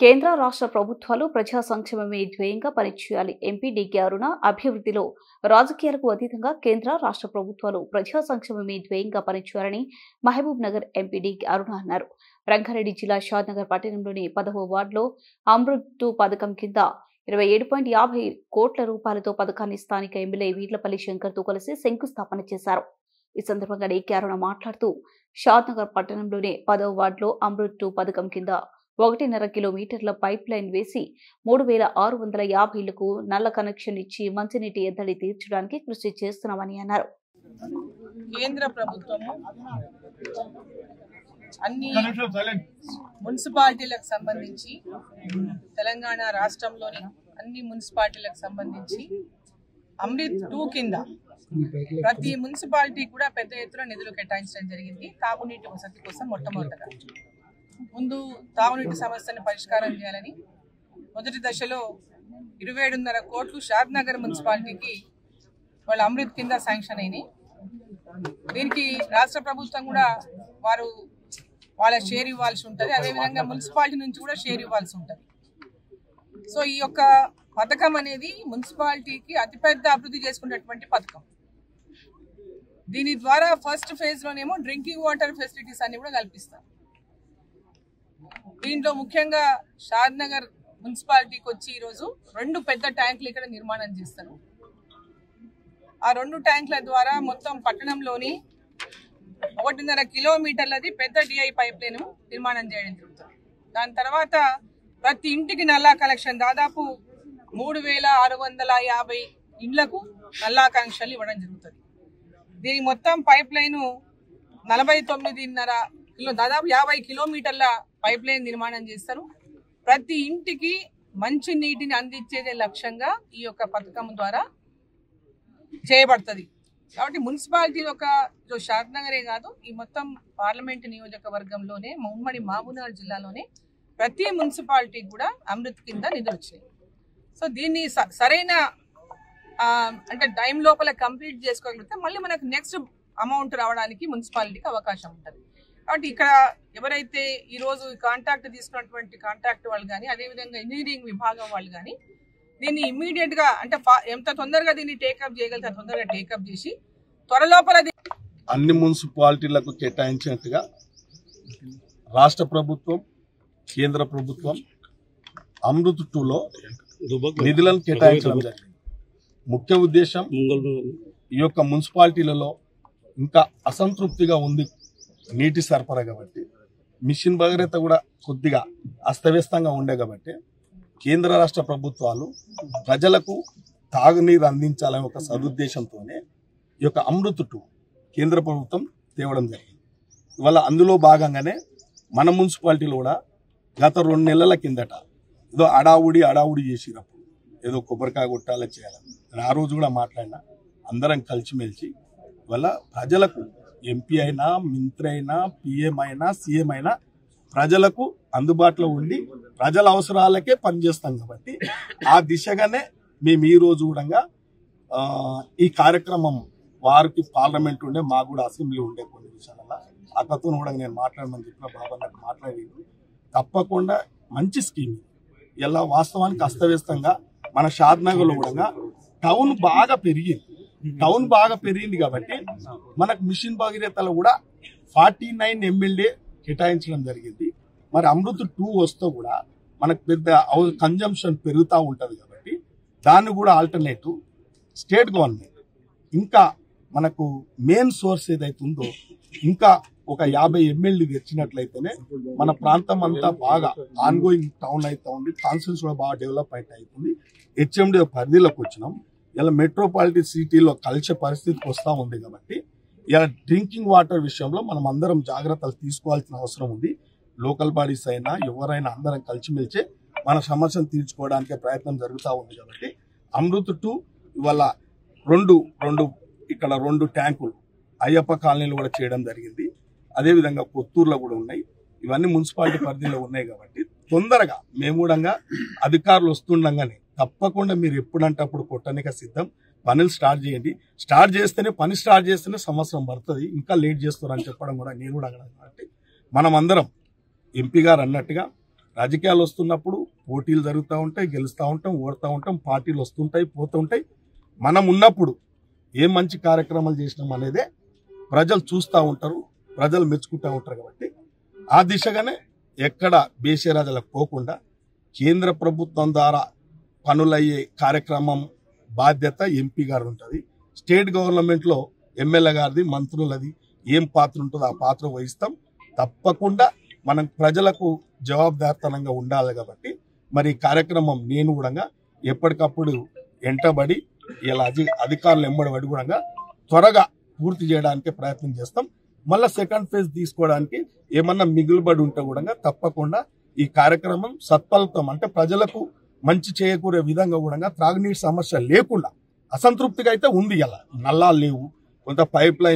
కేంద్ర రాష్ట్ర ప్రభుత్వాలు ప్రజా సంక్షేమమే ధ్యేయంగా పనిచేయాలి. ఎంపీ డీకే అరుణ అభివృద్ధిలో రాజకీయాలకు అతీతంగా కేంద్ర రాష్ట్ర ప్రభుత్వాలు ప్రజా సంక్షేమమే ధ్యేయంగా పనిచేయాలని మహబూబ్ నగర్ ఎంపీ డీకే అరుణ అన్నారు. రంగారెడ్డి జిల్లా షాద్నగర్ పట్టణంలోని 10వ వార్డులో అమృత్ 2 పథకం కింద 27.50 కోట్ల రూపాయలతో పథకాన్ని స్థానిక ఎమ్మెల్యే వీర్లపల్లి శంకర్తో కలిసి శంకుస్థాపన చేశారు. ఈ సందర్భంగా డీకే అరుణ మాట్లాడుతూ షాద్నగర్ పట్టణంలోని 10వ వార్డులో అమృత్ 2 పథకం కింద 1.5 కిలోమీటర్ల పైప్ లైన్ వేసి 3650 ఇళ్లకు నల్ల కనెక్షన్ ఇచ్చి మంచినీటి ఎద్దడి తీర్చడానికి కృషి చేస్తున్నామని అన్నారు. కేంద్ర ప్రభుత్వము అన్ని మున్సిపాలిటీలకు సంబంధించి తెలంగాణ రాష్ట్రంలోని అన్ని మున్సిపాలిటీలకు సంబంధించి అమృత్ 2 కింద ప్రతి మున్సిపాలిటీ కూడా పెద్ద ఎత్తున నిధులు కేటాయించడం జరిగింది. తాగునీటి వసతి కోసం మొట్టమొదటగా ముందు తాగునీటి సమస్యను పరిష్కారం చేయాలని మొదటి దశలో 27.5 కోట్లు షాద్నగర్ మున్సిపాలిటీకి వాళ్ళ అమృత్ కింద శాంక్షన్ అయినాయి. దీనికి రాష్ట్ర ప్రభుత్వం కూడా వారు వాళ్ళ షేర్ ఇవ్వాల్సి ఉంటుంది, అదేవిధంగా మున్సిపాలిటీ నుంచి కూడా షేర్ ఇవ్వాల్సి ఉంటుంది. సో ఈ యొక్క పథకం అనేది మున్సిపాలిటీకి అతిపెద్ద అభివృద్ధి చేసుకున్నటువంటి పథకం. దీని ద్వారా ఫస్ట్ ఫేజ్ లోనేమో డ్రింకింగ్ వాటర్ ఫెసిలిటీస్ అన్ని కూడా కల్పిస్తారు. దీంట్లో ముఖ్యంగా షాద్నగర్ మున్సిపాలిటీకి వచ్చి ఈరోజు 2 పెద్ద ట్యాంకులు ఇక్కడ నిర్మాణం చేస్తారు. ఆ 2 ట్యాంకుల ద్వారా మొత్తం పట్టణంలోని 1.5 కిలోమీటర్లది పెద్ద డిఐ పైప్ లైన్ నిర్మాణం చేయడం జరుగుతుంది. దాని తర్వాత ప్రతి ఇంటికి నల్లా కనెక్షన్ దాదాపు 3650 ఇండ్లకు నల్లా కనెక్షన్లు ఇవ్వడం జరుగుతుంది. దీని మొత్తం పైప్ లైన్ 49.5 దాదాపు 50 కిలోమీటర్ల పైప్ లైన్ నిర్మాణం చేస్తారు. ప్రతి ఇంటికి మంచి నీటిని అందించేదే లక్ష్యంగా ఈ యొక్క పథకం ద్వారా చేయబడుతుంది. కాబట్టి మున్సిపాలిటీ యొక్క షాద్నగరే కాదు, ఈ మొత్తం పార్లమెంట్ నియోజకవర్గంలోనే ఉమ్మడి మహబూబ్నగర్ జిల్లాలోనే ప్రతి మున్సిపాలిటీ కూడా అమృత్ కింద నిధులు వచ్చినాయి. సో దీన్ని సరైన అంటే టైం లోపల కంప్లీట్ చేసుకోగలిగితే మళ్ళీ మనకు నెక్స్ట్ అమౌంట్ రావడానికి మున్సిపాలిటీకి అవకాశం ఉంటుంది. కాబట్టి ఇక్కడ ఎవరైతే ఈరోజు కాంట్రాక్ట్ తీసుకున్నటువంటి కాంట్రాక్ట్ వాళ్ళు కానీ, అదేవిధంగా ఇంజనీరింగ్ విభాగం వాళ్ళు కానీ దీన్ని ఇమ్మీడియట్ గా అంటే ఎంత తొందరగా దీన్ని టేకప్ చేయగలిగితే తొందరగా టేకప్ చేసి త్వరలోపల అన్ని మున్సిపాలిటీలకు కేటాయించినట్టుగా రాష్ట్ర ప్రభుత్వం, కేంద్ర ప్రభుత్వం అమృత్ 2లో నిధులను కేటాయించడం జరిగింది. ముఖ్య ఉద్దేశం ఈ యొక్క మున్సిపాలిటీలలో ఇంకా అసంతృప్తిగా ఉంది నీటి సరఫరా కాబట్టి, మిషన్ భగీరథ కూడా కొద్దిగా అస్తవ్యస్తంగా ఉండే కాబట్టి కేంద్ర రాష్ట్ర ప్రభుత్వాలు ప్రజలకు తాగునీరు అందించాలనే ఒక సదుద్దేశంతోనే ఈ యొక్క అమృత్ 2 కేంద్ర ప్రభుత్వం తేవడం జరిగింది. ఇవాళ అందులో భాగంగానే మన మున్సిపాలిటీలో కూడా గత 2 నెలల కిందట ఏదో అడావుడి చేసినప్పుడు ఏదో కొబ్బరికాయ కొట్టాలని చేయాలని ఆ రోజు కూడా మాట్లాడినా అందరం కలిసిమెలిసి ఇవాళ ప్రజలకు ఎంపీ అయినా, మంత్రి అయినా, పిఎం అయినా, సీఎం అయినా ప్రజలకు అందుబాటులో ఉండి ప్రజల అవసరాలకే పనిచేస్తాం కాబట్టి ఆ దిశగానే మేము ఈ రోజు కూడా ఈ కార్యక్రమం వారికి పార్లమెంట్ ఉండే, మాకు కూడా అసెంబ్లీ ఉండే కొన్ని విషయాలలో అక్కతో కూడా నేను మాట్లాడమని చెప్పిన బాబన్నకు మాట్లాడేది తప్పకుండా మంచి స్కీమ్. ఇలా వాస్తవానికి అస్తవ్యస్తంగా మన షాద్నగర్లో కూడా టౌన్ బాగా పెరిగింది కాబట్టి మనకు మిషన్ భగీరథలో కూడా 49 ఎమ్మెల్యే కేటాయించడం జరిగింది. మరి అమృత్ 2 వస్తే కూడా మనకు పెద్ద కన్జంప్షన్ పెరుగుతూ ఉంటుంది కాబట్టి దాన్ని కూడా ఆల్టర్నేటివ్ స్టేట్ గవర్నమెంట్ ఇంకా మనకు మెయిన్ సోర్స్ ఏదైతే ఉందో ఇంకా ఒక 50 ఎమ్మెల్యే తెచ్చినట్లయితేనే మన ప్రాంతం అంతా బాగా ఆన్గోయింగ్ టౌన్ అయితే ఉంది, కాన్స్టిట్యూన్స్ కూడా బాగా డెవలప్ అయితే అవుతుంది. హెచ్ఎండి పరిధిలోకి వచ్చినాం. ఇలా మెట్రోపాలిటన్ సిటీలో కలిసే పరిస్థితికి వస్తూ ఉంది కాబట్టి ఇలా డ్రింకింగ్ వాటర్ విషయంలో మనం అందరం జాగ్రత్తలు తీసుకోవాల్సిన అవసరం ఉంది. లోకల్ బాడీస్ అయినా ఎవరైనా అందరం కలిసిమెలిచే మన సమస్యను తీర్చుకోవడానికి ప్రయత్నం జరుగుతూ ఉంది. కాబట్టి అమృత్ 2 ఇవాళ ఇక్కడ 2 ట్యాంకులు అయ్యప్ప కాలనీలో కూడా చేయడం జరిగింది. అదేవిధంగా కొత్తూరులో కూడా ఉన్నాయి. ఇవన్నీ మున్సిపాలిటీ పరిధిలో ఉన్నాయి కాబట్టి తొందరగా మేము కూడా అధికారులు వస్తుండగానే తప్పకుండా మీరు ఎప్పుడంటే అప్పుడు కొట్టడానికి సిద్ధం. పనులు స్టార్ట్ చేయండి. పని స్టార్ట్ చేస్తేనే సంవత్సరం పడుతుంది, ఇంకా లేట్ చేస్తారని చెప్పడం కూడా నేను కూడా అన్నాను. కాబట్టి మనం అందరం ఎంపీ గారు అన్నట్టుగా రాజకీయాలు వస్తున్నప్పుడు పోటీలు జరుగుతూ ఉంటాయి, గెలుస్తూ ఉంటాం, ఓడుతూ ఉంటాం, పార్టీలు వస్తుంటాయి, పోతుంటాయి. మనం ఉన్నప్పుడు ఏ మంచి కార్యక్రమాలు చేసినాం అనేదే ప్రజలు చూస్తూ ఉంటారు, ప్రజలు మెచ్చుకుంటూ ఉంటారు. కాబట్టి ఆ దిశగానే ఎక్కడ బేషరాజులకు పోకుండా కేంద్ర ప్రభుత్వం ద్వారా పనులయ్యే కార్యక్రమం బాధ్యత ఎంపీ గారు ఉంటుంది. స్టేట్ గవర్నమెంట్లో ఎమ్మెల్యే గారిది, మంత్రులది ఏం పాత్ర ఉంటుందో ఆ పాత్ర వహిస్తాం. తప్పకుండా మనం ప్రజలకు జవాబుదారితనంగా ఉండాలి. కాబట్టి మరి ఈ కార్యక్రమం నేను కూడా ఎప్పటికప్పుడు ఎంటబడి ఇలా అధికారులు ఎంబడబడి కూడా త్వరగా పూర్తి చేయడానికి ప్రయత్నం చేస్తాం. మళ్ళీ సెకండ్ ఫేజ్ తీసుకోవడానికి ఏమన్నా మిగులుబడి ఉంటే కూడా తప్పకుండా ఈ కార్యక్రమం సత్ఫలితం అంటే ప్రజలకు మంచి చేకూరే విధంగా కూడా త్రాగునీటి సమస్య లేకుండా అసంతృప్తిగా అయితే ఉంది. ఇలా నల్లాలు లేవు, కొంత పైప్ లైన్